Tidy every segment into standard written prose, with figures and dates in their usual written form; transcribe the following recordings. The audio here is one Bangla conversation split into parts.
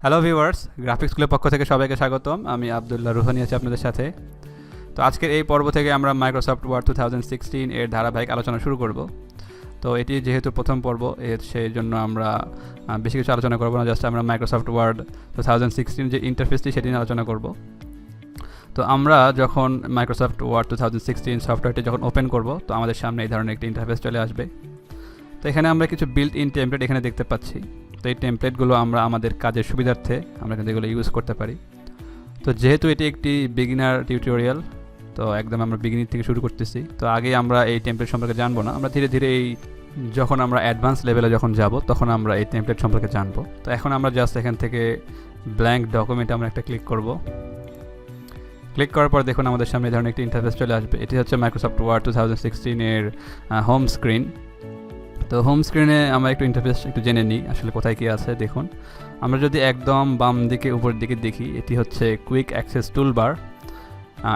হ্যালো ভিউয়ার্স, গ্রাফিক্স স্কুলের পক্ষ থেকে সবাইকে স্বাগতম। আমি আবদুল্লাহ রুহানি আছি আপনাদের সাথে। তো আজকের এই পর্ব থেকে আমরা মাইক্রোসফট ওয়ার্ড 2016 এর ধারাবাহিক আলোচনা শুরু করব। তো এটি যেহেতু প্রথম পর্ব, সেই জন্য আমরা বেশি কিছু আলোচনা করব না, জাস্ট আমরা মাইক্রোসফট ওয়ার্ড 2016 যে ইন্টারফেসটি সেটি নিয়ে আলোচনা করব। তো আমরা যখন মাইক্রোসফট ওয়ার্ড 2016 সফটওয়্যারটি যখন ওপেন করব, তো আমাদের সামনে এই ধরনের একটি ইন্টারফেস চলে আসবে। তো এখানে আমরা কিছু বিল্ট ইন টেমপ্লেট এখানে দেখতে পাচ্ছি। তো এই টেমপ্লেটগুলো আমরা আমাদের কাজের সুবিধার্থে আমরা কিন্তু এগুলো ইউজ করতে পারি। তো যেহেতু এটি একটি বিগিনার টিউটোরিয়াল, তো একদম আমরা বিগিনিং থেকে শুরু করতেছি। তো আগে আমরা এই টেমপ্লেট সম্পর্কে জানবো না, আমরা ধীরে ধীরে যখন আমরা অ্যাডভান্স লেভেলে যখন যাব তখন আমরা এই টেমপ্লেট সম্পর্কে জানবো। তো এখন আমরা জাস্ট এখান থেকে ব্ল্যাঙ্ক ডকুমেন্টে আমরা একটা ক্লিক করব। ক্লিক করার পর দেখুন আমাদের সামনে এই ধরনের একটি ইন্টারফেস চলে আসবে। এটি হচ্ছে মাইক্রোসফট ওয়ার্ড 2016 এর হোম স্ক্রিন। তো হোম স্ক্রিনে আমরা একটু ইন্টারফেস একটু জেনে নিই আসলে কোথায় কী আছে। দেখুন, আমরা যদি একদম বাম দিকে উপরের দিকে দেখি, এটি হচ্ছে কুইক অ্যাক্সেস টুলবার।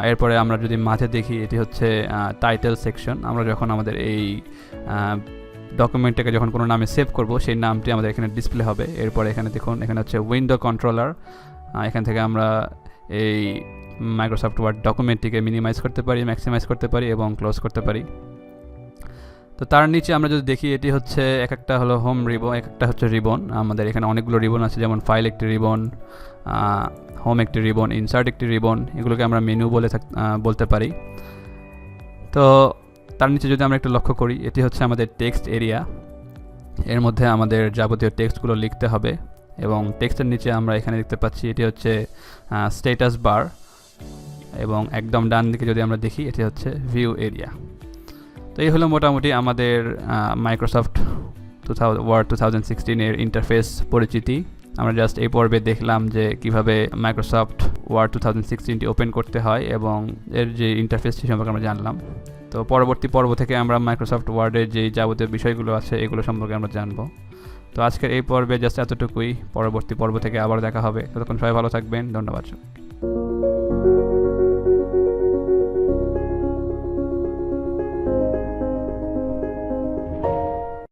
এরপরে আমরা যদি মাঝে দেখি, এটি হচ্ছে টাইটেল সেকশন। আমরা যখন আমাদের এই ডকুমেন্টটাকে যখন কোনো নামে সেভ করব, সেই নামটি আমাদের এখানে ডিসপ্লে হবে। এরপরে এখানে দেখুন, এখানে হচ্ছে উইন্ডো কন্ট্রোলার। এখান থেকে আমরা এই মাইক্রোসফট ওয়ার্ড ডকুমেন্টটিকে মিনিমাইজ করতে পারি, ম্যাক্সিমাইজ করতে পারি এবং ক্লোজ করতে পারি। তো তার নিচে আমরা যদি দেখি, এটি হচ্ছে এক একটা হলো হোম রিবন, এক একটা হচ্ছে রিবন। আমাদের এখানে অনেকগুলো রিবন আছে, যেমন ফাইল একটি রিবন, হোম একটি রিবন, ইনসার্ট একটি রিবন। এগুলোকে আমরা মেনু বলতে পারি। তো তার নিচে যদি আমরা একটু লক্ষ্য করি, এটি হচ্ছে আমাদের টেক্সট এরিয়া। এর মধ্যে আমাদের যাবতীয় টেক্সটগুলো লিখতে হবে এবং টেক্সটের নিচে আমরা এখানে দেখতে পাচ্ছি এটি হচ্ছে স্ট্যাটাস বার, এবং একদম ডান দিকে যদি আমরা দেখি, এটি হচ্ছে ভিউ এরিয়া। তো এই হলো মোটামুটি আমাদের মাইক্রোসফট ওয়ার্ড 2016 এর ইন্টারফেস পরিচিতি। আমরা জাস্ট এই পর্বে দেখলাম যে কিভাবে মাইক্রোসফট ওয়ার্ড 2016টি ওপেন করতে হয় এবং এর যে ইন্টারফেসটি সম্পর্কে আমরা জানলাম। তো পরবর্তী পর্ব থেকে আমরা মাইক্রোসফট ওয়ার্ডের যে যাবতীয় বিষয়গুলো আছে এগুলো সম্পর্কে আমরা জানবো। তো আজকের এই পর্বে জাস্ট এতটুকুই। পরবর্তী পর্ব থেকে আবার দেখা হবে। ততক্ষণ সবাই ভালো থাকবেন। ধন্যবাদ।